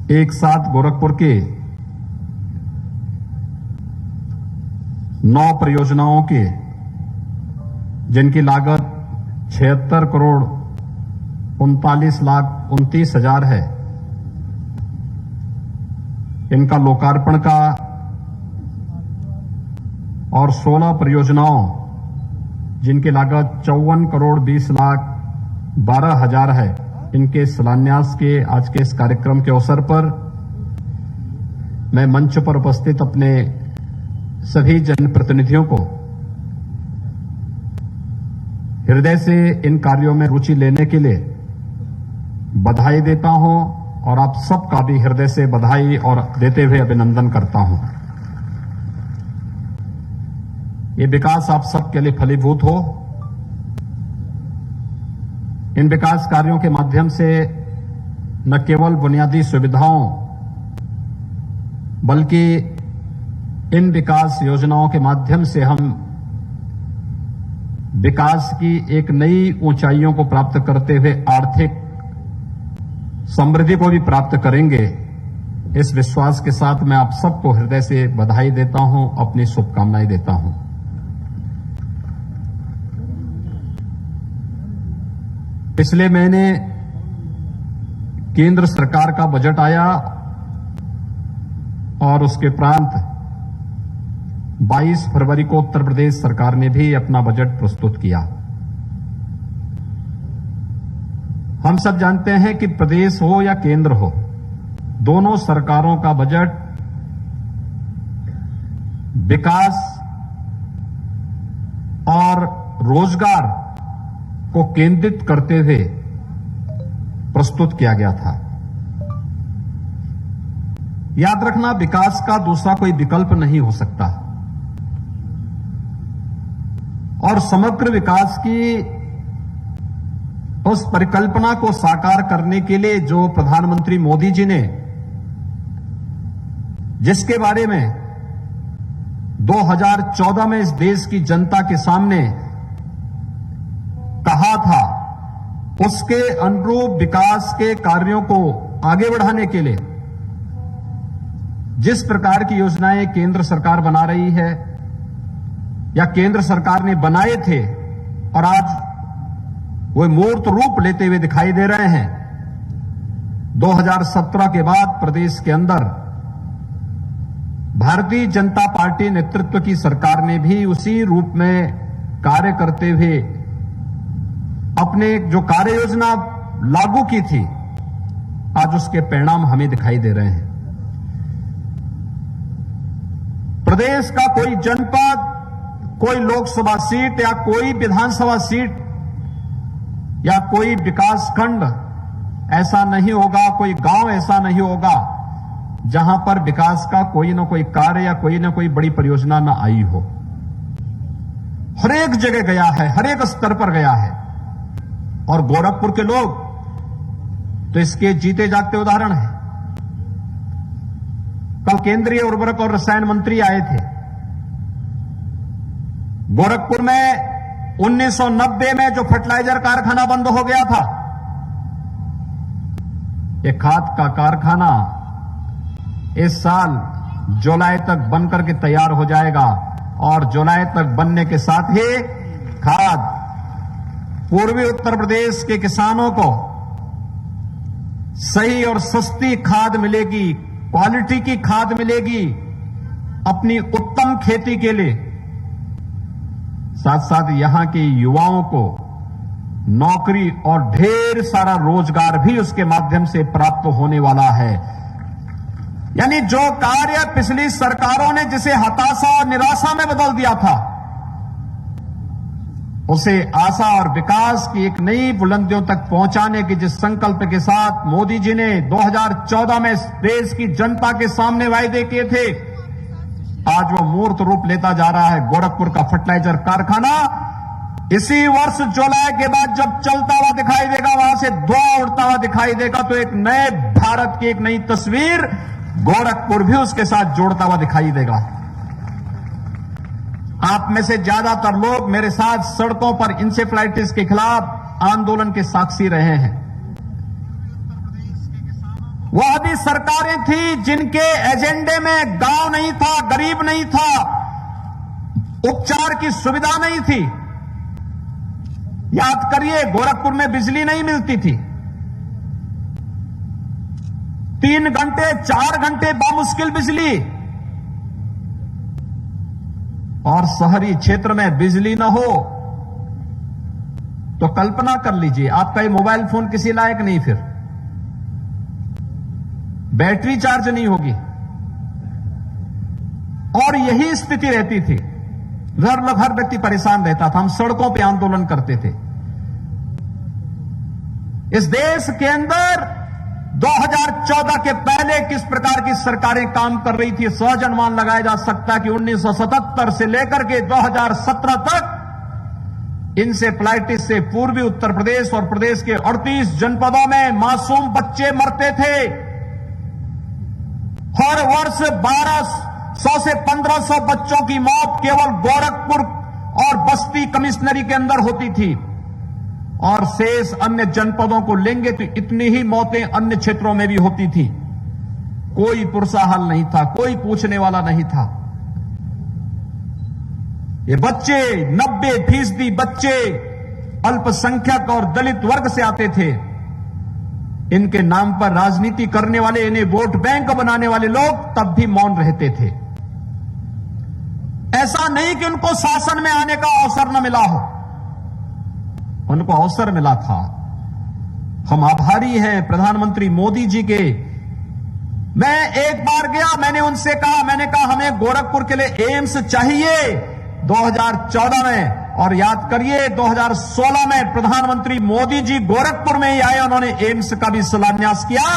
एक साथ गोरखपुर के 9 परियोजनाओं के जिनकी लागत 76 करोड़ 39,29,000 है, इनका लोकार्पण का और 16 परियोजनाओं जिनकी लागत 54 करोड़ 20,12,000 है, इनके शिलान्यास के आज के इस कार्यक्रम के अवसर पर मैं मंच पर उपस्थित अपने सभी जनप्रतिनिधियों को हृदय से इन कार्यों में रुचि लेने के लिए बधाई देता हूं और आप सबका भी हृदय से बधाई और देते हुए अभिनंदन करता हूं। ये विकास आप सबके लिए फलीभूत हो। इन विकास कार्यों के माध्यम से न केवल बुनियादी सुविधाओं बल्कि इन विकास योजनाओं के माध्यम से हम विकास की एक नई ऊंचाइयों को प्राप्त करते हुए आर्थिक समृद्धि को भी प्राप्त करेंगे। इस विश्वास के साथ मैं आप सबको हृदय से बधाई देता हूं, अपनी शुभकामनाएं देता हूं। पिछले महीने केंद्र सरकार का बजट आया और उसके उपरांत 22 फरवरी को उत्तर प्रदेश सरकार ने भी अपना बजट प्रस्तुत किया। हम सब जानते हैं कि प्रदेश हो या केंद्र हो, दोनों सरकारों का बजट विकास और रोजगार को केंद्रित करते हुए प्रस्तुत किया गया था। याद रखना, विकास का दूसरा कोई विकल्प नहीं हो सकता और समग्र विकास की उस परिकल्पना को साकार करने के लिए जो प्रधानमंत्री मोदी जी ने, जिसके बारे में 2014 में इस देश की जनता के सामने कहा था, उसके अनुरूप विकास के कार्यों को आगे बढ़ाने के लिए जिस प्रकार की योजनाएं केंद्र सरकार बना रही है या केंद्र सरकार ने बनाए थे और आज वो मूर्त रूप लेते हुए दिखाई दे रहे हैं। 2017 के बाद प्रदेश के अंदर भारतीय जनता पार्टी नेतृत्व की सरकार ने भी उसी रूप में कार्य करते हुए अपने जो कार्य योजना लागू की थी, आज उसके परिणाम हमें दिखाई दे रहे हैं। प्रदेश का कोई जनपद, कोई लोकसभा सीट या कोई विधानसभा सीट या कोई विकास खंड ऐसा नहीं होगा, कोई गांव ऐसा नहीं होगा जहां पर विकास का कोई ना कोई कार्य या कोई ना कोई बड़ी परियोजना न आई हो। हर एक जगह गया है, हर एक स्तर पर गया है और गोरखपुर के लोग तो इसके जीते जागते उदाहरण हैं। कल केंद्रीय उर्वरक और रसायन मंत्री आए थे। गोरखपुर में 1990 में जो फर्टिलाइजर कारखाना बंद हो गया था, ये खाद का कारखाना इस साल जुलाई तक बनकर के तैयार हो जाएगा और जुलाई तक बनने के साथ ही खाद पूर्वी उत्तर प्रदेश के किसानों को सही और सस्ती खाद मिलेगी, क्वालिटी की खाद मिलेगी अपनी उत्तम खेती के लिए। साथ साथ यहां के युवाओं को नौकरी और ढेर सारा रोजगार भी उसके माध्यम से प्राप्त होने वाला है। यानी जो कार्य पिछली सरकारों ने जिसे हताशा और निराशा में बदल दिया था, उसे आशा और विकास की एक नई बुलंदियों तक पहुंचाने के जिस संकल्प के साथ मोदी जी ने 2014 में देश की जनता के सामने वायदे किए थे, आज वो मूर्त रूप लेता जा रहा है। गोरखपुर का फर्टिलाइजर कारखाना इसी वर्ष जुलाई के बाद जब चलता हुआ दिखाई देगा, वहां से धुआं उड़ता हुआ दिखाई देगा, तो एक नए भारत की एक नई तस्वीर गोरखपुर भी उसके साथ जोड़ता हुआ दिखाई देगा। आप में से ज्यादातर लोग मेरे साथ सड़कों पर इंसेफ्लाइटिस के खिलाफ आंदोलन के साक्षी रहे हैं। वह भी सरकारें थी जिनके एजेंडे में गांव नहीं था, गरीब नहीं था, उपचार की सुविधा नहीं थी। याद करिए, गोरखपुर में बिजली नहीं मिलती थी। 3 घंटे 4 घंटे बामुश्किल बिजली, और शहरी क्षेत्र में बिजली न हो तो कल्पना कर लीजिए, आपका ये मोबाइल फोन किसी लायक नहीं, फिर बैटरी चार्ज नहीं होगी। और यही स्थिति रहती थी, हर व्यक्ति परेशान रहता था। हम सड़कों पे आंदोलन करते थे। इस देश के अंदर 2014 के पहले किस प्रकार की सरकारें काम कर रही थी, सहज अनुमान लगाया जा सकता है कि 1977 से लेकर के 2017 तक इंसेफ्लाइटिस से पूर्वी उत्तर प्रदेश और प्रदेश के 38 जनपदों में मासूम बच्चे मरते थे। हर वर्ष 1200 से 1500 बच्चों की मौत केवल गोरखपुर और बस्ती कमिश्नरी के अंदर होती थी, और शेष अन्य जनपदों को लेंगे तो इतनी ही मौतें अन्य क्षेत्रों में भी होती थी। कोई पुरसाहल नहीं था, कोई पूछने वाला नहीं था। ये बच्चे 90% बच्चे अल्पसंख्यक और दलित वर्ग से आते थे। इनके नाम पर राजनीति करने वाले, इन्हें वोट बैंक बनाने वाले लोग तब भी मौन रहते थे। ऐसा नहीं कि उनको शासन में आने का अवसर न मिला हो, उनको अवसर मिला था। हम आभारी हैं प्रधानमंत्री मोदी जी के। मैं एक बार गया, मैंने उनसे कहा, हमें गोरखपुर के लिए एम्स चाहिए 2014 में, और याद करिए 2016 में प्रधानमंत्री मोदी जी गोरखपुर में ही आए, उन्होंने एम्स का भी शिलान्यास किया।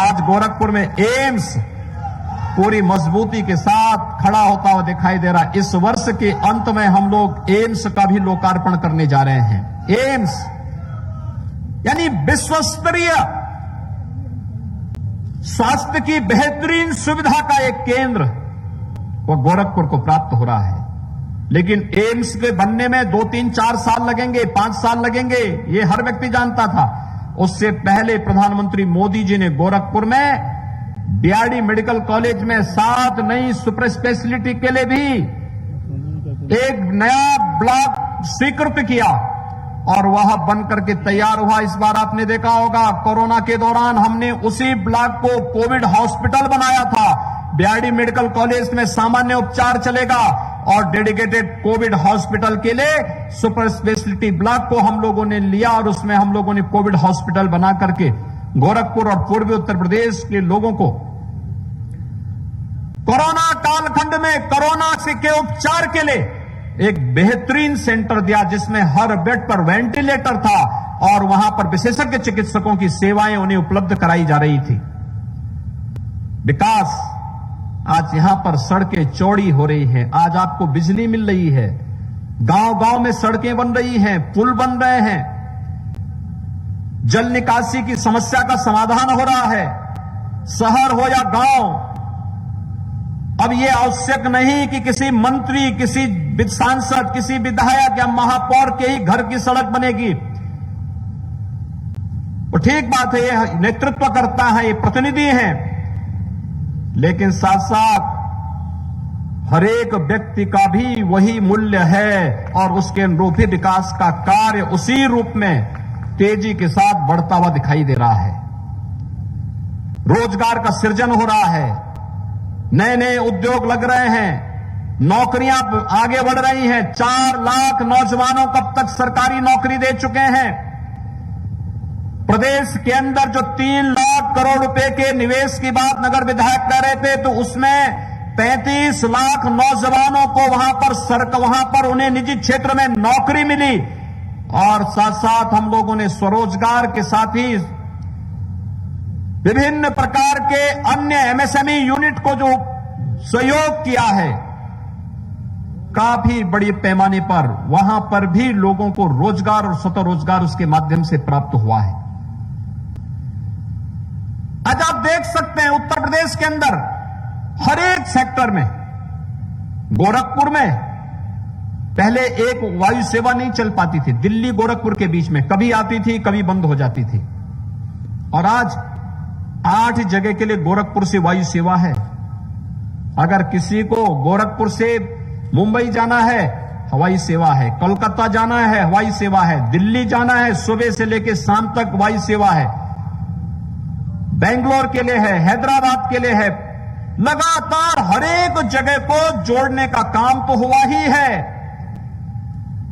आज गोरखपुर में एम्स पूरी मजबूती के साथ खड़ा होता हुआ दिखाई दे रहा है। इस वर्ष के अंत में हम लोग एम्स का भी लोकार्पण करने जा रहे हैं। एम्स यानी विश्वस्तरीय स्वास्थ्य की बेहतरीन सुविधा का एक केंद्र, वो गोरखपुर को प्राप्त हो रहा है। लेकिन एम्स के बनने में 2, 3, 4 साल लगेंगे, 5 साल लगेंगे, ये हर व्यक्ति जानता था। उससे पहले प्रधानमंत्री मोदी जी ने गोरखपुर में बीआरडी मेडिकल कॉलेज में 7 नई सुपर स्पेशलिटी के लिए भी एक नया ब्लॉक स्वीकृत किया, और वह बनकर के तैयार हुआ। इस बार आपने देखा होगा, कोरोना के दौरान हमने उसी ब्लॉक को कोविड हॉस्पिटल बनाया था। बीआरडी मेडिकल कॉलेज में सामान्य उपचार चलेगा, और डेडिकेटेड कोविड हॉस्पिटल के लिए सुपर स्पेशलिटी ब्लॉक को हम लोगों ने लिया, और उसमें हम लोगों ने कोविड हॉस्पिटल बना करके गोरखपुर और पूर्वी उत्तर प्रदेश के लोगों को कोरोना कालखंड में कोरोना के उपचार के लिए एक बेहतरीन सेंटर दिया, जिसमें हर बेड पर वेंटिलेटर था, और वहां पर विशेषज्ञ चिकित्सकों की सेवाएं उन्हें उपलब्ध कराई जा रही थी। विकास, आज यहां पर सड़कें चौड़ी हो रही हैं, आज आपको बिजली मिल रही है, गांव गांव में सड़कें बन रही हैं, पुल बन रहे हैं, जल निकासी की समस्या का समाधान हो रहा है। शहर हो या गांव, अब यह आवश्यक नहीं कि किसी मंत्री, किसी सांसद, किसी विधायक या महापौर के ही घर की सड़क बनेगी। वो ठीक बात है, ये नेतृत्व करता है, ये प्रतिनिधि हैं, लेकिन साथ साथ हर एक व्यक्ति का भी वही मूल्य है, और उसके अनुरूप ही विकास का कार्य उसी रूप में तेजी के साथ बढ़ता हुआ दिखाई दे रहा है। रोजगार का सृजन हो रहा है, नए नए उद्योग लग रहे हैं, नौकरियां आगे बढ़ रही हैं। 4 लाख नौजवानों को अब तक सरकारी नौकरी दे चुके हैं। प्रदेश के अंदर जो 3 लाख करोड़ रुपए के निवेश की बात नगर विधायक कह रहे थे, तो उसमें 35 लाख नौजवानों को वहां पर उन्हें निजी क्षेत्र में नौकरी मिली, और साथ साथ हम लोगों ने स्वरोजगार के साथ ही विभिन्न प्रकार के अन्य एमएसएमई यूनिट को जो सहयोग किया है, काफी बड़ी पैमाने पर वहां पर भी लोगों को रोजगार और स्वतः रोजगार उसके माध्यम से प्राप्त हुआ है। आज आप देख सकते हैं उत्तर प्रदेश के अंदर हर एक सेक्टर में, गोरखपुर में पहले एक वायु सेवा नहीं चल पाती थी, दिल्ली गोरखपुर के बीच में कभी आती थी, कभी बंद हो जाती थी, और आज 8 जगह के लिए गोरखपुर से वायु सेवा है। अगर किसी को गोरखपुर से मुंबई जाना है, हवाई सेवा है। कोलकाता जाना है, हवाई सेवा है। दिल्ली जाना है, सुबह से लेकर शाम तक वायु सेवा है। बेंगलोर के लिए है, हैदराबाद के लिए है। लगातार हर एक जगह को जोड़ने का काम तो हुआ ही है,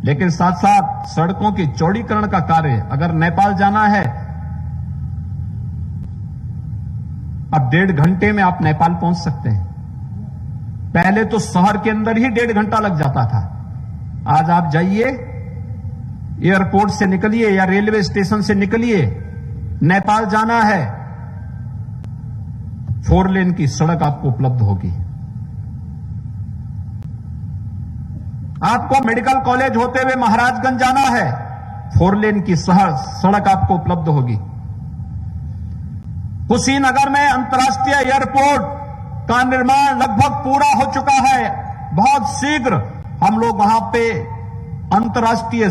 लेकिन साथ साथ सड़कों की चौड़ीकरण का कार्य, अगर नेपाल जाना है, अब 1.5 घंटे में आप नेपाल पहुंच सकते हैं। पहले तो शहर के अंदर ही 1.5 घंटा लग जाता था। आज आप जाइए, एयरपोर्ट से निकलिए या रेलवे स्टेशन से निकलिए, नेपाल जाना है, 4 लेन की सड़क आपको उपलब्ध होगी। आपको मेडिकल कॉलेज होते हुए महाराजगंज जाना है, 4 लेन की सड़क आपको उपलब्ध होगी। कुशीनगर में अंतर्राष्ट्रीय एयरपोर्ट का निर्माण लगभग पूरा हो चुका है। बहुत शीघ्र हम लोग वहां पे अंतर्राष्ट्रीय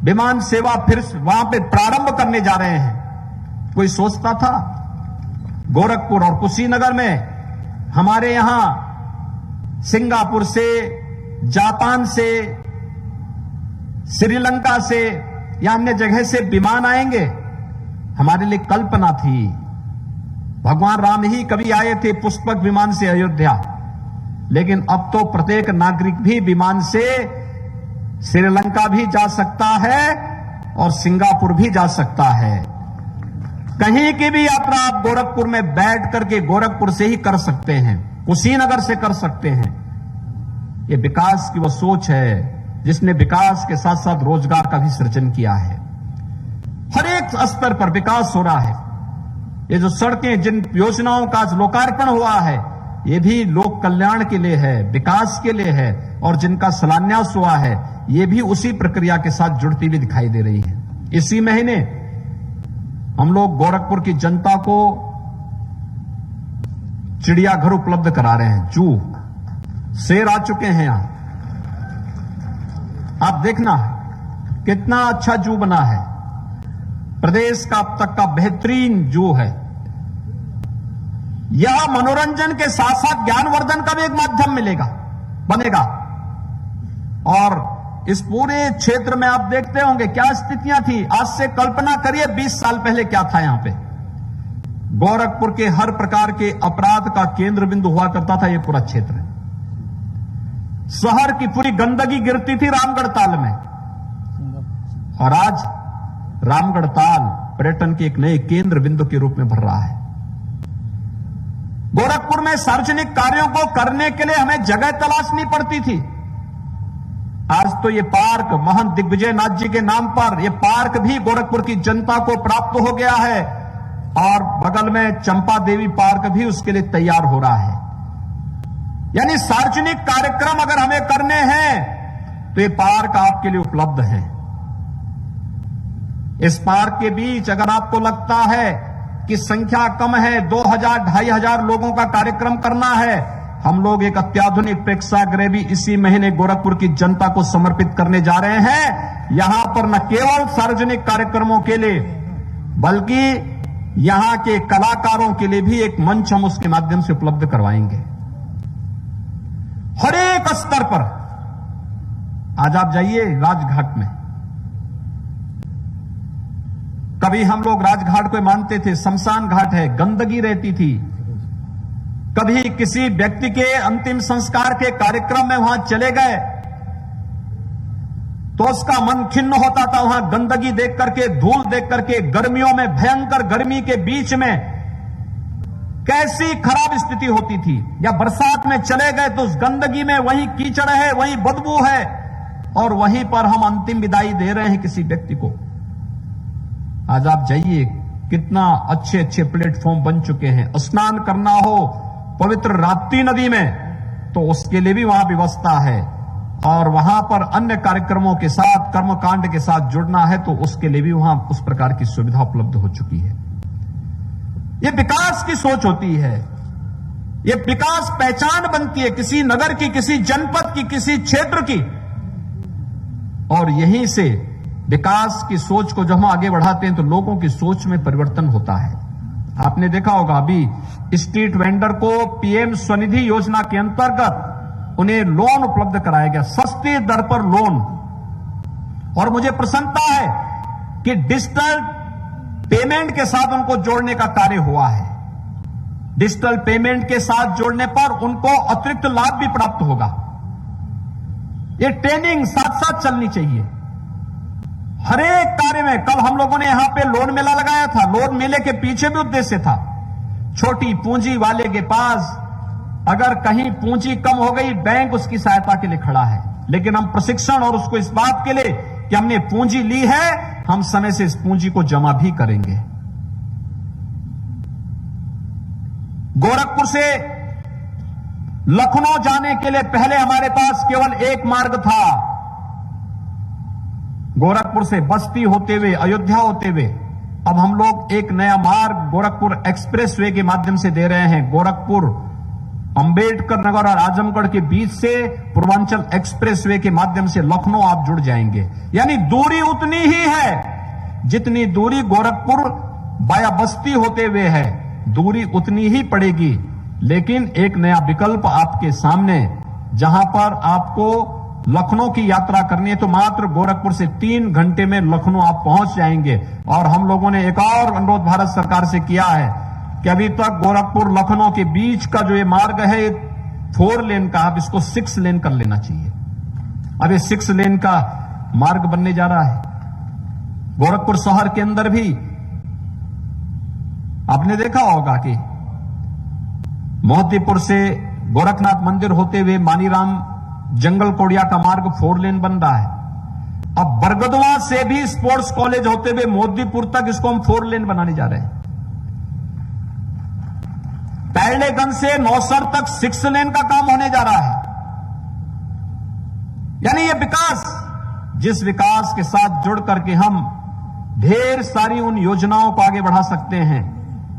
विमान सेवा फिर वहां पे प्रारंभ करने जा रहे हैं। कोई सोचता था गोरखपुर और कुशीनगर में हमारे यहां सिंगापुर से, जापान से, श्रीलंका से या अन्य जगह से विमान आएंगे? हमारे लिए कल्पना थी। भगवान राम ही कभी आए थे पुष्पक विमान से अयोध्या, लेकिन अब तो प्रत्येक नागरिक भी विमान से श्रीलंका भी जा सकता है और सिंगापुर भी जा सकता है। कहीं की भी यात्रा आप गोरखपुर में बैठ करके गोरखपुर से ही कर सकते हैं, कुशीनगर से कर सकते हैं। ये विकास की वो सोच है जिसने विकास के साथ साथ रोजगार का भी सृजन किया है। हर एक स्तर पर विकास हो रहा है। ये जो सड़कें, जिन योजनाओं का लोकार्पण हुआ है, ये भी लोक कल्याण के लिए है, विकास के लिए है, और जिनका शिलान्यास हुआ है, ये भी उसी प्रक्रिया के साथ जुड़ती हुई दिखाई दे रही है। इसी महीने हम लोग गोरखपुर की जनता को चिड़ियाघर उपलब्ध करा रहे हैं। जू, शेर आ चुके हैं यहां। आप देखना कितना अच्छा जू बना है। प्रदेश का अब तक का बेहतरीन जू है। यह मनोरंजन के साथ साथ ज्ञानवर्धन का भी एक माध्यम बनेगा। और इस पूरे क्षेत्र में आप देखते होंगे क्या स्थितियां थी। आज से कल्पना करिए 20 साल पहले क्या था यहां पे। गोरखपुर के हर प्रकार के अपराध का केंद्र बिंदु हुआ करता था ये पूरा क्षेत्र। शहर की पूरी गंदगी गिरती थी रामगढ़ ताल में, और आज रामगढ़ ताल पर्यटन के एक नए केंद्र बिंदु के रूप में भर रहा है। गोरखपुर में सार्वजनिक कार्यों को करने के लिए हमें जगह तलाशनी पड़ती थी। आज तो ये पार्क महंत दिग्विजय नाथ जी के नाम पर ये पार्क भी गोरखपुर की जनता को प्राप्त हो गया है, और बगल में चंपा देवी पार्क भी उसके लिए तैयार हो रहा है। यानी सार्वजनिक कार्यक्रम अगर हमें करने हैं तो ये पार्क आपके लिए उपलब्ध है। इस पार्क के बीच अगर आपको लगता है कि संख्या कम है, 2000-2500 लोगों का कार्यक्रम करना है, हम लोग एक अत्याधुनिक प्रेक्षागृह भी इसी महीने गोरखपुर की जनता को समर्पित करने जा रहे हैं। यहां पर न केवल सार्वजनिक कार्यक्रमों के लिए बल्कि यहां के कलाकारों के लिए भी एक मंच हम उसके माध्यम से उपलब्ध करवाएंगे। हर एक स्तर पर आज आप जाइए राजघाट में। कभी हम लोग राजघाट को मानते थे शमशान घाट है, गंदगी रहती थी। कभी किसी व्यक्ति के अंतिम संस्कार के कार्यक्रम में वहां चले गए तो उसका मन खिन्न होता था। वहां गंदगी देख करके, धूल देख करके, गर्मियों में भयंकर गर्मी के बीच में कैसी खराब स्थिति होती थी। या बरसात में चले गए तो उस गंदगी में वहीं कीचड़ है, वहीं बदबू है, और वहीं पर हम अंतिम विदाई दे रहे हैं किसी व्यक्ति को। आज आप जाइए, कितना अच्छे अच्छे प्लेटफॉर्म बन चुके हैं। स्नान करना हो पवित्र राप्ती नदी में तो उसके लिए भी वहां व्यवस्था है, और वहां पर अन्य कार्यक्रमों के साथ, कर्मकांड के साथ जुड़ना है तो उसके लिए भी वहां उस प्रकार की सुविधा उपलब्ध हो चुकी है। ये विकास की सोच होती है। ये विकास पहचान बनती है किसी नगर की, किसी जनपद की, किसी क्षेत्र की, और यहीं से विकास की सोच को जब हम आगे बढ़ाते हैं तो लोगों की सोच में परिवर्तन होता है। आपने देखा होगा अभी स्ट्रीट वेंडर को पीएम स्वनिधि योजना के अंतर्गत उन्हें लोन उपलब्ध कराया गया, सस्ती दर पर लोन। और मुझे प्रसन्नता है कि डिजिटल पेमेंट के साथ उनको जोड़ने का कार्य हुआ है। डिजिटल पेमेंट के साथ जोड़ने पर उनको अतिरिक्त लाभ भी प्राप्त होगा। ये ट्रेनिंग साथ साथ चलनी चाहिए हर एक कार्य में। कल हम लोगों ने यहां पे लोन मेला लगाया था। लोन मेले के पीछे भी उद्देश्य था, छोटी पूंजी वाले के पास अगर कहीं पूंजी कम हो गई, बैंक उसकी सहायता के लिए खड़ा है। लेकिन हम प्रशिक्षण और उसको इस बात के लिए कि हमने पूंजी ली है, हम समय से इस पूंजी को जमा भी करेंगे। गोरखपुर से लखनऊ जाने के लिए पहले हमारे पास केवल एक मार्ग था, गोरखपुर से बस्ती होते हुए अयोध्या होते हुए। अब हम लोग एक नया मार्ग गोरखपुर एक्सप्रेसवे के माध्यम से दे रहे हैं। गोरखपुर अंबेडकर नगर और आजमगढ़ के बीच से पूर्वांचल एक्सप्रेसवे के माध्यम से लखनऊ आप जुड़ जाएंगे। यानी दूरी उतनी ही है जितनी दूरी गोरखपुर बाया बस्ती होते हुए है, दूरी उतनी ही पड़ेगी। लेकिन एक नया विकल्प आपके सामने, जहां पर आपको लखनऊ की यात्रा करनी है तो मात्र गोरखपुर से 3 घंटे में लखनऊ आप पहुंच जाएंगे। और हम लोगों ने एक और अनुरोध भारत सरकार से किया है कि अभी तक गोरखपुर लखनऊ के बीच का जो ये मार्ग है 4 लेन का, अब इसको 6 लेन कर लेना चाहिए। अब ये 6 लेन का मार्ग बनने जा रहा है। गोरखपुर शहर के अंदर भी आपने देखा होगा कि मोहद्दीपुर से गोरखनाथ मंदिर होते हुए मानीराम जंगल कोड़िया का मार्ग 4 लेन बन रहा है। अब बरगदवा से भी स्पोर्ट्स कॉलेज होते हुए मोहद्दीपुर तक इसको हम 4 लेन बनाने जा रहे हैं। पैरलेगंज से नौसर तक 6 लेन का काम होने जा रहा है। यानी ये विकास, जिस विकास के साथ जुड़ करके हम ढेर सारी उन योजनाओं को आगे बढ़ा सकते हैं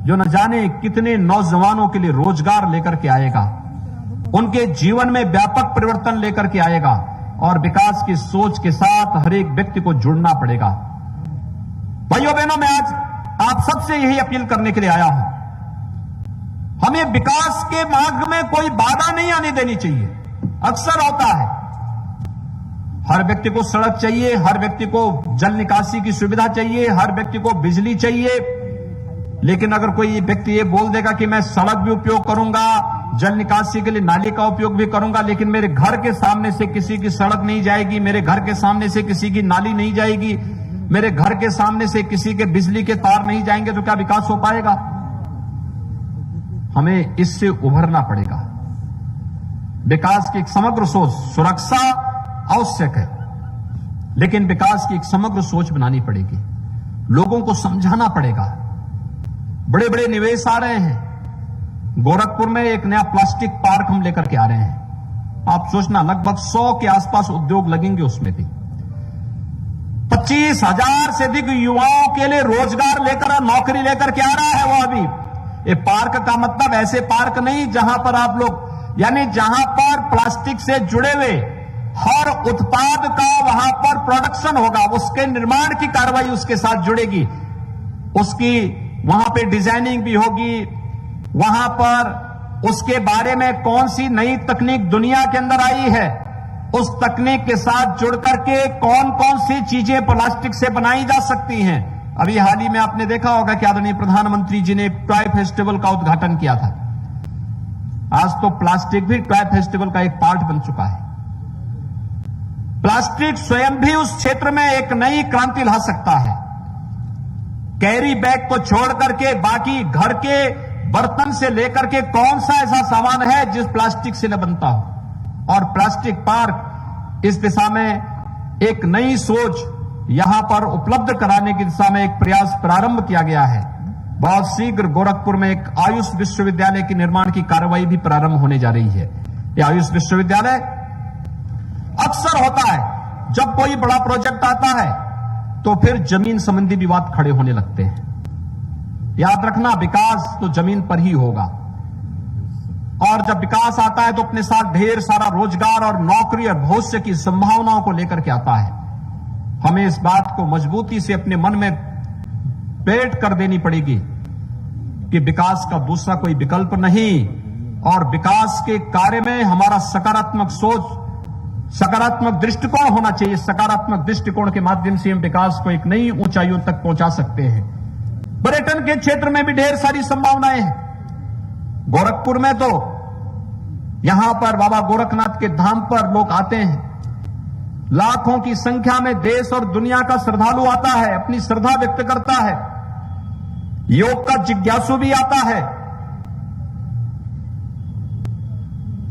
जो न जाने कितने नौजवानों के लिए रोजगार लेकर के आएगा, उनके जीवन में व्यापक परिवर्तन लेकर के आएगा। और विकास की सोच के साथ हर एक व्यक्ति को जुड़ना पड़ेगा। भाइयों बहनों, मैं आज आप सबसे यही अपील करने के लिए आया हूं, हमें विकास के मार्ग में कोई बाधा नहीं आने देनी चाहिए। अक्सर होता है, हर व्यक्ति को सड़क चाहिए, हर व्यक्ति को जल निकासी की सुविधा चाहिए, हर व्यक्ति को बिजली चाहिए। लेकिन अगर कोई व्यक्ति ये बोल देगा कि मैं सड़क भी उपयोग करूंगा, जल निकासी के लिए नाली का उपयोग भी करूंगा, लेकिन मेरे घर के सामने से किसी की सड़क नहीं जाएगी, मेरे घर के सामने से किसी की नाली नहीं जाएगी, मेरे घर के सामने से किसी के बिजली के तार नहीं जाएंगे, तो क्या विकास हो पाएगा? हमें इससे उभरना पड़ेगा। विकास की एक समग्र सोच, सुरक्षा आवश्यक है, लेकिन विकास की एक समग्र सोच बनानी पड़ेगी। लोगों को समझाना पड़ेगा। बड़े बड़े निवेश आ रहे हैं। गोरखपुर में एक नया प्लास्टिक पार्क हम लेकर के आ रहे हैं। आप सोचना, लगभग 100 के आसपास उद्योग लगेंगे उसमें भी। 25,000 से अधिक युवाओं के लिए रोजगार लेकर और नौकरी लेकर के आ रहा है वो अभी। ये पार्क का मतलब ऐसे पार्क नहीं जहां पर आप लोग, यानी जहां पर प्लास्टिक से जुड़े हुए हर उत्पाद का वहां पर प्रोडक्शन होगा, उसके निर्माण की कार्रवाई उसके साथ जुड़ेगी, उसकी वहां पे डिजाइनिंग भी होगी, वहां पर उसके बारे में कौन सी नई तकनीक दुनिया के अंदर आई है, उस तकनीक के साथ जुड़ करके कौन कौन सी चीजें प्लास्टिक से बनाई जा सकती हैं। अभी हाल ही में आपने देखा होगा कि आदरणीय प्रधानमंत्री जी ने टॉय फेस्टिवल का उद्घाटन किया था। आज तो प्लास्टिक भी टॉय फेस्टिवल का एक पार्ट बन चुका है। प्लास्टिक स्वयं भी उस क्षेत्र में एक नई क्रांति ला सकता है। कैरी बैग को छोड़ करके बाकी घर के बर्तन से लेकर के कौन सा ऐसा सामान है जिस प्लास्टिक से न बनता हो। और प्लास्टिक पार्क इस दिशा में एक नई सोच यहां पर उपलब्ध कराने की दिशा में एक प्रयास प्रारंभ किया गया है। बहुत शीघ्र गोरखपुर में एक आयुष विश्वविद्यालय के निर्माण की कार्रवाई भी प्रारंभ होने जा रही है। यह आयुष विश्वविद्यालय, अक्सर होता है जब कोई बड़ा प्रोजेक्ट आता है तो फिर जमीन संबंधी विवाद खड़े होने लगते हैं। याद रखना, विकास तो जमीन पर ही होगा, और जब विकास आता है तो अपने साथ ढेर सारा रोजगार और नौकरी और भविष्य की संभावनाओं को लेकर के आता है। हमें इस बात को मजबूती से अपने मन में बैठ कर देनी पड़ेगी कि विकास का दूसरा कोई विकल्प नहीं और विकास के कार्य में हमारा सकारात्मक सोच, सकारात्मक दृष्टिकोण होना चाहिए। सकारात्मक दृष्टिकोण के माध्यम से हम विकास को एक नई ऊंचाइयों तक पहुंचा सकते हैं। पर्यटन के क्षेत्र में भी ढेर सारी संभावनाएं हैं। गोरखपुर में तो यहां पर बाबा गोरखनाथ के धाम पर लोग आते हैं, लाखों की संख्या में देश और दुनिया का श्रद्धालु आता है, अपनी श्रद्धा व्यक्त करता है। योग का जिज्ञासु भी आता है।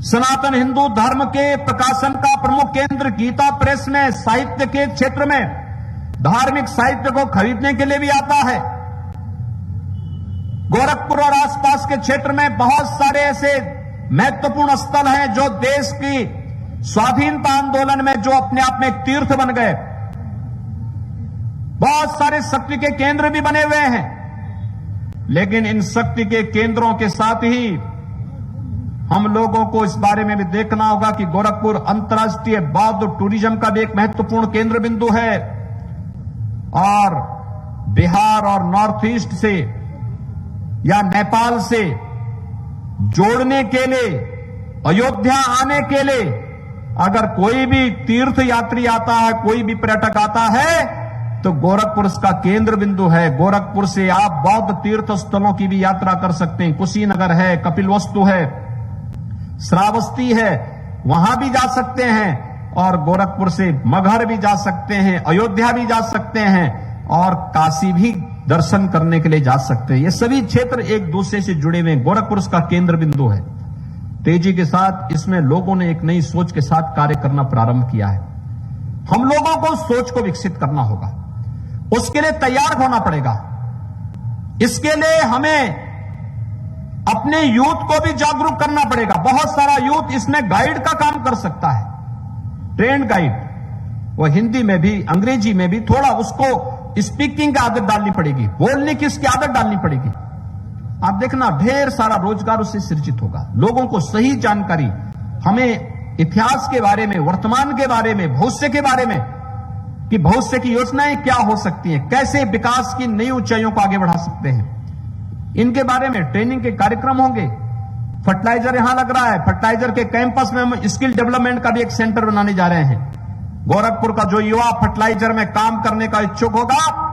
सनातन हिंदू धर्म के प्रकाशन का प्रमुख केंद्र गीता प्रेस में साहित्य के क्षेत्र में धार्मिक साहित्य को खरीदने के लिए भी आता है। गोरखपुर और आसपास के क्षेत्र में बहुत सारे ऐसे महत्वपूर्ण स्थल हैं जो देश की स्वाधीनता आंदोलन में जो अपने आप में एक तीर्थ बन गए। बहुत सारे शक्ति के केंद्र भी बने हुए हैं, लेकिन इन शक्ति के केंद्रों के साथ ही हम लोगों को इस बारे में भी देखना होगा कि गोरखपुर अंतर्राष्ट्रीय बौद्ध टूरिज्म का भी एक महत्वपूर्ण केंद्र बिंदु है और बिहार और नॉर्थ ईस्ट से या नेपाल से जोड़ने के लिए, अयोध्या आने के लिए अगर कोई भी तीर्थ यात्री आता है, कोई भी पर्यटक आता है तो गोरखपुर इसका केंद्र बिंदु है। गोरखपुर से आप बौद्ध तीर्थ स्थलों की भी यात्रा कर सकते हैं। कुशीनगर है, कपिलवस्तु है, श्रावस्ती है, वहां भी जा सकते हैं और गोरखपुर से मगहर भी जा सकते हैं, अयोध्या भी जा सकते हैं और काशी भी दर्शन करने के लिए जा सकते हैं। ये सभी क्षेत्र एक दूसरे से जुड़े हुए हैं। गोरखपुर इसका केंद्र बिंदु है। तेजी के साथ इसमें लोगों ने एक नई सोच के साथ कार्य करना प्रारंभ किया है। हम लोगों को सोच को विकसित करना होगा, उसके लिए तैयार होना पड़ेगा। इसके लिए हमें अपने यूथ को भी जागरूक करना पड़ेगा। बहुत सारा यूथ इसमें गाइड का काम कर सकता है, ट्रेंड गाइड। वो हिंदी में भी अंग्रेजी में भी थोड़ा उसको स्पीकिंग की आदत डालनी पड़ेगी, बोलने की इसकी आदत डालनी पड़ेगी। आप देखना ढेर सारा रोजगार उससे सृजित होगा। लोगों को सही जानकारी, हमें इतिहास के बारे में, वर्तमान के बारे में, भविष्य के बारे में कि भविष्य की योजनाएं क्या हो सकती हैं, कैसे विकास की नई ऊंचाइयों को आगे बढ़ा सकते हैं, इनके बारे में ट्रेनिंग के कार्यक्रम होंगे। फर्टिलाइजर यहां लग रहा है, फर्टिलाइजर के कैंपस में हम स्किल डेवलपमेंट का भी एक सेंटर बनाने जा रहे हैं। गोरखपुर का जो युवा फर्टिलाइजर में काम करने का इच्छुक होगा,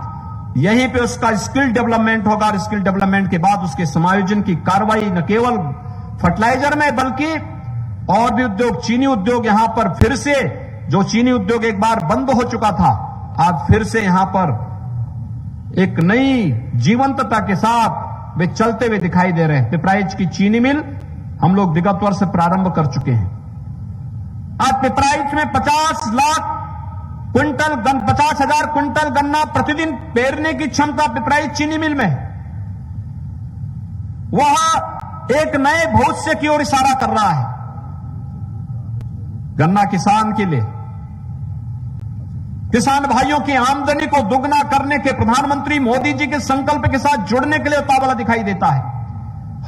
यहीं पे उसका स्किल डेवलपमेंट होगा और स्किल डेवलपमेंट के बाद उसके समायोजन की कार्रवाई न केवल फर्टिलाइजर में बल्कि और भी उद्योग, चीनी उद्योग यहां पर फिर से, जो चीनी उद्योग एक बार बंद हो चुका था, आज फिर से यहां पर एक नई जीवंतता के साथ वे चलते हुए दिखाई दे रहे हैं। पिपराइच की चीनी मिल हम लोग विगत वर्ष प्रारंभ कर चुके हैं। आज पिपराइच में 50,00,000 क्विंटल गन्ना प्रतिदिन पेरने की क्षमता पिपराइच चीनी मिल में है। वह एक नए भविष्य की ओर इशारा कर रहा है। गन्ना किसान के लिए, किसान भाइयों की आमदनी को दुगना करने के प्रधानमंत्री मोदी जी के संकल्प के साथ जुड़ने के लिए उतावला दिखाई देता है।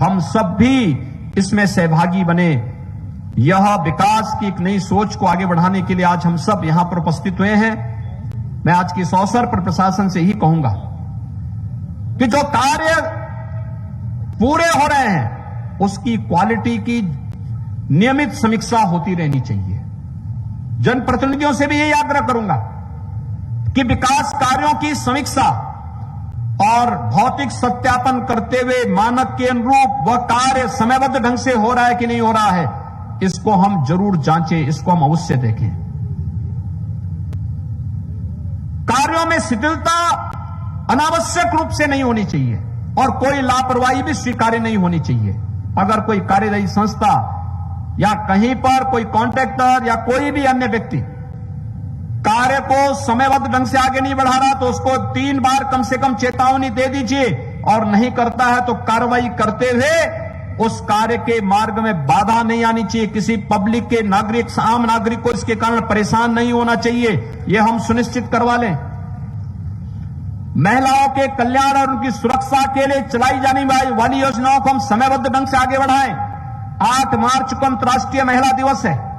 हम सब भी इसमें सहभागी बने। यह विकास की एक नई सोच को आगे बढ़ाने के लिए आज हम सब यहां पर उपस्थित हुए हैं। मैं आज के इस अवसर पर प्रशासन से ही कहूंगा कि जो कार्य पूरे हो रहे हैं उसकी क्वालिटी की नियमित समीक्षा होती रहनी चाहिए। जनप्रतिनिधियों से भी यही आग्रह करूंगा कि विकास कार्यों की समीक्षा और भौतिक सत्यापन करते हुए मानक के अनुरूप वह कार्य समयबद्ध ढंग से हो रहा है कि नहीं हो रहा है, इसको हम जरूर जांचें, इसको हम अवश्य देखें। कार्यों में शिथिलता अनावश्यक रूप से नहीं होनी चाहिए और कोई लापरवाही भी स्वीकार्य नहीं होनी चाहिए। अगर कोई कार्यदायी संस्था या कहीं पर कोई कॉन्ट्रैक्टर या कोई भी अन्य व्यक्ति कार्य को समयबद्ध ढंग से आगे नहीं बढ़ा रहा तो उसको 3 बार कम से कम चेतावनी दे दीजिए और नहीं करता है तो कार्रवाई करते हुए उस कार्य के मार्ग में बाधा नहीं आनी चाहिए। किसी पब्लिक के नागरिक, आम नागरिक को इसके कारण परेशान नहीं होना चाहिए, यह हम सुनिश्चित करवा लें। महिलाओं के कल्याण और उनकी सुरक्षा के लिए चलाई जाने वाली योजनाओं को हम समयबद्ध ढंग से आगे बढ़ाएं। 8 मार्च को अंतर्राष्ट्रीय महिला दिवस है।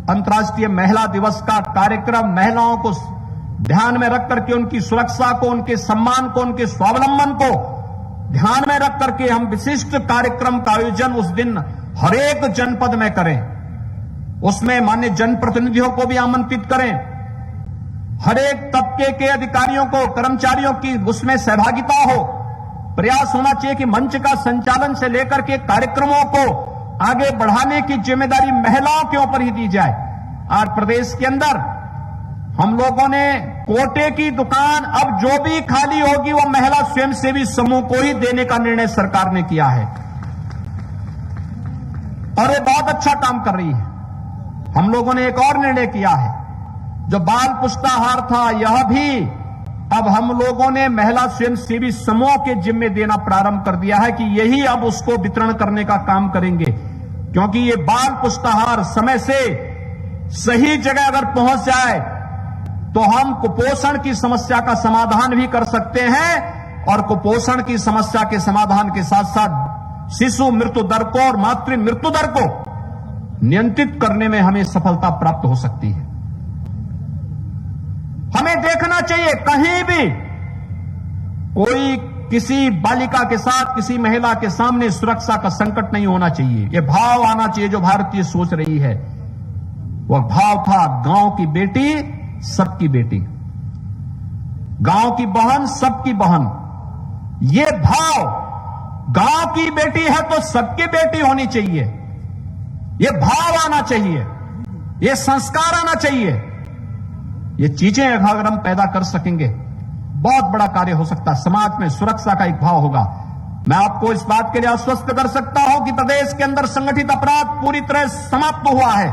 अंतर्राष्ट्रीय महिला दिवस का कार्यक्रम महिलाओं को ध्यान में रख करके उनकी सुरक्षा को, उनके सम्मान को, उनके स्वावलंबन को ध्यान में रख करके हम विशिष्ट कार्यक्रम का आयोजन उस दिन हर एक जनपद में करें, उसमें मान्य जनप्रतिनिधियों को भी आमंत्रित करें, हर एक तबके के अधिकारियों को, कर्मचारियों की उसमें सहभागिता हो। प्रयास होना चाहिए कि मंच का संचालन से लेकर के कार्यक्रमों को आगे बढ़ाने की जिम्मेदारी महिलाओं के ऊपर ही दी जाए। आज प्रदेश के अंदर हम लोगों ने कोटे की दुकान अब जो भी खाली होगी वो महिला स्वयंसेवी समूह को ही देने का निर्णय सरकार ने किया है और ये बहुत अच्छा काम कर रही है। हम लोगों ने एक और निर्णय किया है, जो बाल पुष्टाहार था यह भी अब हम लोगों ने महिला स्वयंसेवी समूह के जिम्मे देना प्रारंभ कर दिया है कि यही अब उसको वितरण करने का काम करेंगे, क्योंकि ये बाल पुष्टाहार समय से सही जगह अगर पहुंच जाए तो हम कुपोषण की समस्या का समाधान भी कर सकते हैं और कुपोषण की समस्या के समाधान के साथ साथ शिशु मृत्यु दर को और मातृ मृत्यु दर को नियंत्रित करने में हमें सफलता प्राप्त हो सकती है। हमें देखना चाहिए कहीं भी कोई किसी बालिका के साथ, किसी महिला के सामने सुरक्षा का संकट नहीं होना चाहिए। यह भाव आना चाहिए जो भारतीय सोच रही है। वह भाव था गांव की बेटी सबकी बेटी, गांव की बहन सबकी बहन। यह भाव गांव की बेटी है तो सबकी बेटी होनी चाहिए, यह भाव आना चाहिए, यह संस्कार आना चाहिए। ये चीजें अगर हम पैदा कर सकेंगे बहुत बड़ा कार्य हो सकता है, समाज में सुरक्षा का एक भाव होगा। मैं आपको इस बात के लिए आश्वस्त कर सकता हूं कि प्रदेश के अंदर संगठित अपराध पूरी तरह समाप्त हुआ है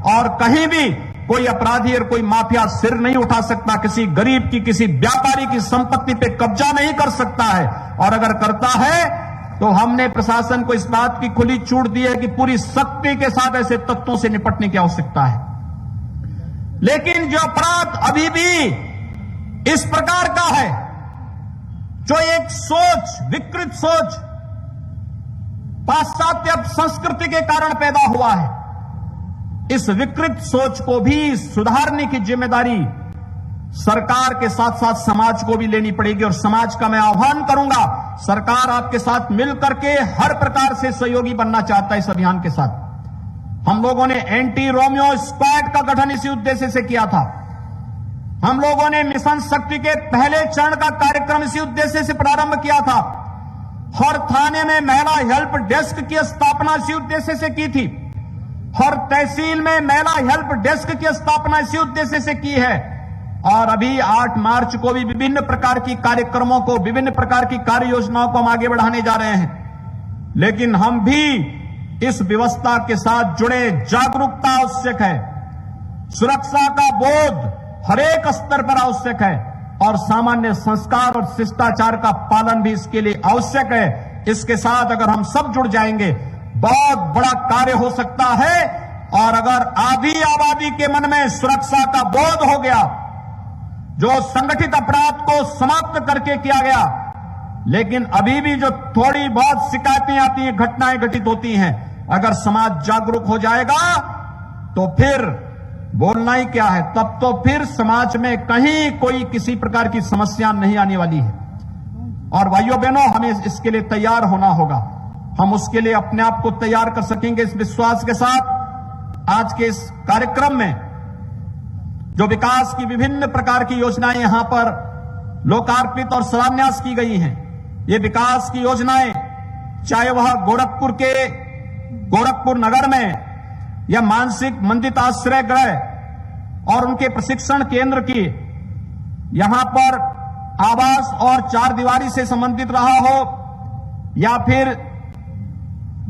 और कहीं भी कोई अपराधी और कोई माफिया सिर नहीं उठा सकता, किसी गरीब की, किसी व्यापारी की संपत्ति पे कब्जा नहीं कर सकता है। और अगर करता है तो हमने प्रशासन को इस बात की खुली छूट दी है कि पूरी सख्ती के साथ ऐसे तत्वों से निपटने की आवश्यकता है। लेकिन जो अपराध अभी भी इस प्रकार का है, जो एक सोच, विकृत सोच पाश्चात्य संस्कृति के कारण पैदा हुआ है, इस विकृत सोच को भी सुधारने की जिम्मेदारी सरकार के साथ साथ समाज को भी लेनी पड़ेगी। और समाज का मैं आह्वान करूंगा, सरकार आपके साथ मिलकर के हर प्रकार से सहयोगी बनना चाहता है। इस अभियान के साथ हम लोगों ने एंटी रोमियो स्क्वाड का गठन इसी उद्देश्य से किया था। हम लोगों ने मिशन शक्ति के पहले चरण का कार्यक्रम इसी उद्देश्य से प्रारंभ किया था। हर थाने में महिला हेल्प डेस्क की स्थापना इसी उद्देश्य से की थी। हर तहसील में महिला हेल्प डेस्क की स्थापना इसी उद्देश्य से की है। और अभी 8 मार्च को भी विभिन्न प्रकार की कार्यक्रमों को, विभिन्न प्रकार की कार्य योजनाओं को हम आगे बढ़ाने जा रहे हैं। लेकिन हम भी इस व्यवस्था के साथ जुड़े, जागरूकता आवश्यक है, सुरक्षा का बोध हर एक स्तर पर आवश्यक है और सामान्य संस्कार और शिष्टाचार का पालन भी इसके लिए आवश्यक है। इसके साथ अगर हम सब जुड़ जाएंगे बहुत बड़ा कार्य हो सकता है। और अगर आधी आबादी के मन में सुरक्षा का बोध हो गया, जो संगठित अपराध को समाप्त करके किया गया, लेकिन अभी भी जो थोड़ी बहुत शिकायतें आती हैं, घटनाएं घटित होती हैं, अगर समाज जागरूक हो जाएगा तो फिर बोलना ही क्या है, तब तो फिर समाज में कहीं कोई किसी प्रकार की समस्या नहीं आने वाली है। और भाइयों बहनों, हमें इसके लिए तैयार होना होगा। हम उसके लिए अपने आप को तैयार कर सकेंगे इस विश्वास के साथ। आज के इस कार्यक्रम में जो विकास की विभिन्न प्रकार की योजनाएं यहां पर लोकार्पित और शिलान्यास की गई हैं, ये विकास की योजनाएं चाहे वह गोरखपुर नगर में या मानसिक मंदित आश्रय गृह और उनके प्रशिक्षण केंद्र की, यहां पर आवास और 4 दीवारी से संबंधित रहा हो, या फिर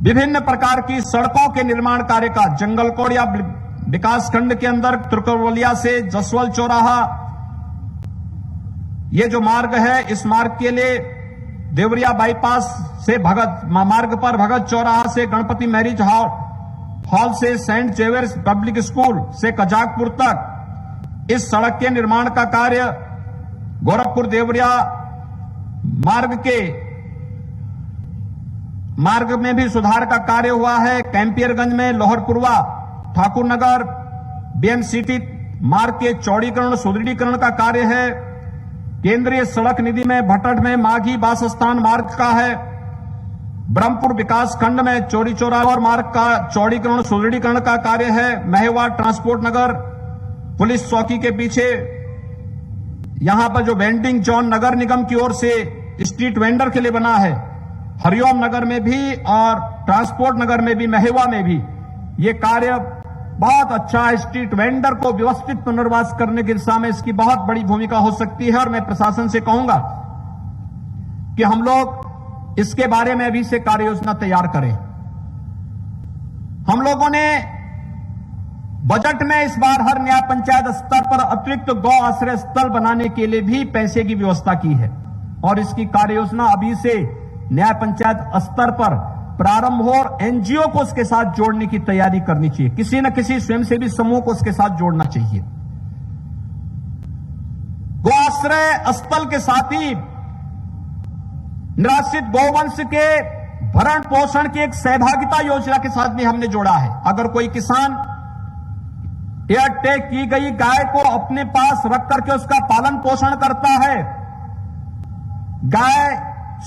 विभिन्न प्रकार की सड़कों के निर्माण कार्य का जंगलकोड़िया विकासखंड के अंदर त्रिकोवलिया से जसवल चौराहा, ये जो मार्ग है, इस मार्ग के लिए देवरिया बाईपास से मार्ग पर भगत चौराहा से गणपति मैरिज हॉल से सेंट जेवियर्स पब्लिक स्कूल से कजाकपुर तक इस सड़क के निर्माण का कार्य, गोरखपुर देवरिया मार्ग में भी सुधार का कार्य हुआ है। कैंपियरगंज में लोहरपुरवा ठाकुर नगर बीएमसीटी मार्ग के चौड़ीकरण सुदृढ़ीकरण का कार्य है। केंद्रीय सड़क निधि में भटट में माघी बासस्थान मार्ग का है। ब्रह्मपुर विकास खंड में चौरी चौरा और मार्ग का चौड़ीकरण सुदृढ़ीकरण का कार्य है। महवा ट्रांसपोर्ट नगर पुलिस चौकी के पीछे यहां पर जो वेंडिंग जोन नगर निगम की ओर से स्ट्रीट वेंडर के लिए बना है, हरिओम नगर में भी और ट्रांसपोर्ट नगर में भी, महवा में भी ये कार्य बहुत अच्छा है। स्ट्रीट वेंडर को व्यवस्थित पुनर्वास करने की दिशा में इसकी बहुत बड़ी भूमिका हो सकती है और मैं प्रशासन से कहूंगा कि हम लोग इसके बारे में अभी से कार्य योजना तैयार करें। हम लोगों ने बजट में इस बार हर न्याय पंचायत स्तर पर अतिरिक्त गौ आश्रय स्थल बनाने के लिए भी पैसे की व्यवस्था की है और इसकी कार्य योजना अभी से न्याय पंचायत स्तर पर प्रारंभ हो और एनजीओ को उसके साथ जोड़ने की तैयारी करनी चाहिए। किसी न किसी स्वयंसेवी समूह को उसके साथ जोड़ना चाहिए। गौ आश्रय स्थल के साथ ही निराश्रित गौवंश के भरण पोषण की एक सहभागिता योजना के साथ भी हमने जोड़ा है। अगर कोई किसान एयरटैग की गई गाय को अपने पास रख करके उसका पालन पोषण करता है, गाय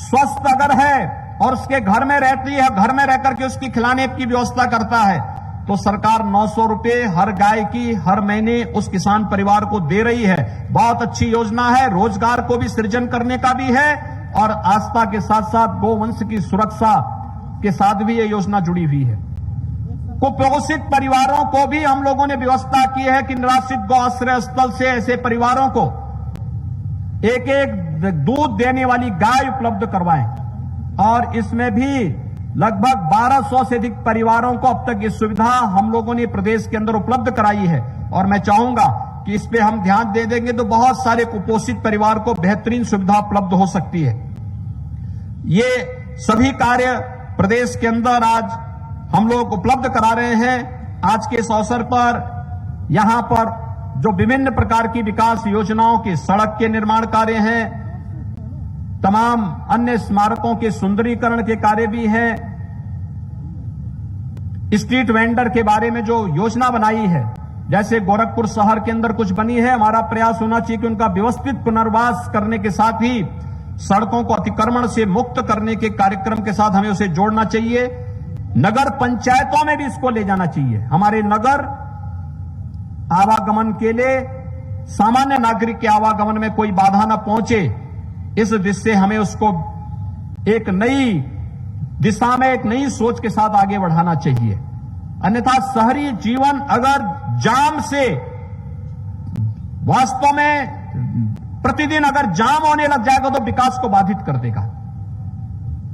स्वस्थ अगर है और उसके घर में रहती है, घर में रह करके उसकी खिलाने की व्यवस्था करता है, तो सरकार 900 रुपए हर गाय की हर महीने उस किसान परिवार को दे रही है। बहुत अच्छी योजना है, रोजगार को भी सृजन करने का भी है और आस्था के साथ साथ गौवंश की सुरक्षा के साथ भी ये योजना जुड़ी हुई है। कुपोषित परिवारों को भी हम लोगों ने व्यवस्था की है कि निराश्रित गौ आश्रय स्थल से ऐसे परिवारों को एक एक दूध देने वाली गाय उपलब्ध करवाएं और इसमें भी लगभग 1200 से अधिक परिवारों को अब तक ये सुविधा हम लोगों ने प्रदेश के अंदर उपलब्ध कराई है और मैं चाहूंगा कि इस पे हम ध्यान दे देंगे तो बहुत सारे कुपोषित परिवार को बेहतरीन सुविधा उपलब्ध हो सकती है। ये सभी कार्य प्रदेश के अंदर आज हम लोग उपलब्ध करा रहे हैं। आज के इस अवसर पर यहां पर जो विभिन्न प्रकार की विकास योजनाओं के सड़क के निर्माण कार्य हैं, तमाम अन्य स्मारकों के सुंदरीकरण के कार्य भी हैं, स्ट्रीट वेंडर के बारे में जो योजना बनाई है, जैसे गोरखपुर शहर के अंदर कुछ बनी है, हमारा प्रयास होना चाहिए कि उनका व्यवस्थित पुनर्वास करने के साथ ही सड़कों को अतिक्रमण से मुक्त करने के कार्यक्रम के साथ हमें उसे जोड़ना चाहिए। नगर पंचायतों में भी इसको ले जाना चाहिए। हमारे नगर आवागमन के लिए, सामान्य नागरिक के आवागमन में कोई बाधा न पहुंचे, इस दृष्टि से हमें उसको एक नई दिशा में, एक नई सोच के साथ आगे बढ़ाना चाहिए। अन्यथा शहरी जीवन अगर जाम से, वास्तव में प्रतिदिन अगर जाम होने लग जाएगा तो विकास को बाधित कर देगा,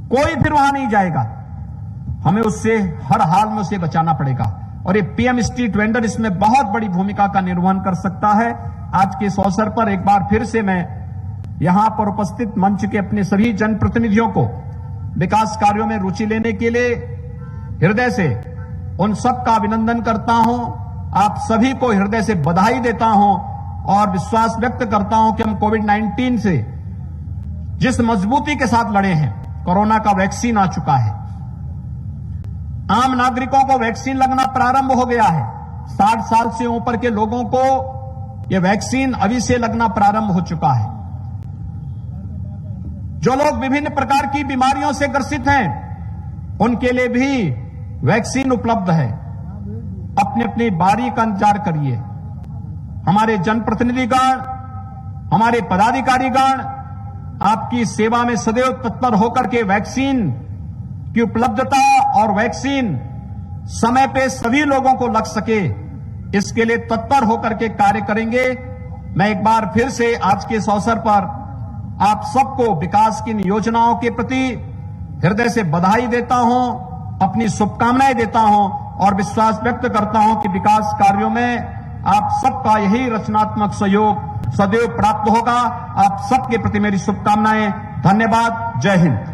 कोई फिर वहां नहीं जाएगा। हमें उससे हर हाल में उसे बचाना पड़ेगा और ये पीएम स्ट्रीट वेंडर इसमें बहुत बड़ी भूमिका का निर्वहन कर सकता है। आज के इस अवसर पर एक बार फिर से मैं यहां पर उपस्थित मंच के अपने सभी जनप्रतिनिधियों को विकास कार्यों में रुचि लेने के लिए हृदय से उन सबका अभिनंदन करता हूं। आप सभी को हृदय से बधाई देता हूं और विश्वास व्यक्त करता हूं कि हम कोविड-19 से जिस मजबूती के साथ लड़े हैं, कोरोना का वैक्सीन आ चुका है, आम नागरिकों को वैक्सीन लगना प्रारंभ हो गया है। 60 साल से ऊपर के लोगों को यह वैक्सीन अभी से लगना प्रारंभ हो चुका है। जो लोग विभिन्न प्रकार की बीमारियों से ग्रसित हैं, उनके लिए भी वैक्सीन उपलब्ध है। अपनी अपनी बारी का इंतजार करिए। हमारे जनप्रतिनिधिगण, हमारे पदाधिकारीगण आपकी सेवा में सदैव तत्पर होकर के वैक्सीन की उपलब्धता और वैक्सीन समय पे सभी लोगों को लग सके, इसके लिए तत्पर होकर के कार्य करेंगे। मैं एक बार फिर से आज के इस अवसर पर आप सबको विकास की इन योजनाओं के प्रति हृदय से बधाई देता हूं, अपनी शुभकामनाएं देता हूं और विश्वास व्यक्त करता हूं कि विकास कार्यों में आप सबका यही रचनात्मक सहयोग सदैव प्राप्त होगा। आप सबके प्रति मेरी शुभकामनाएं। धन्यवाद। जय हिंद।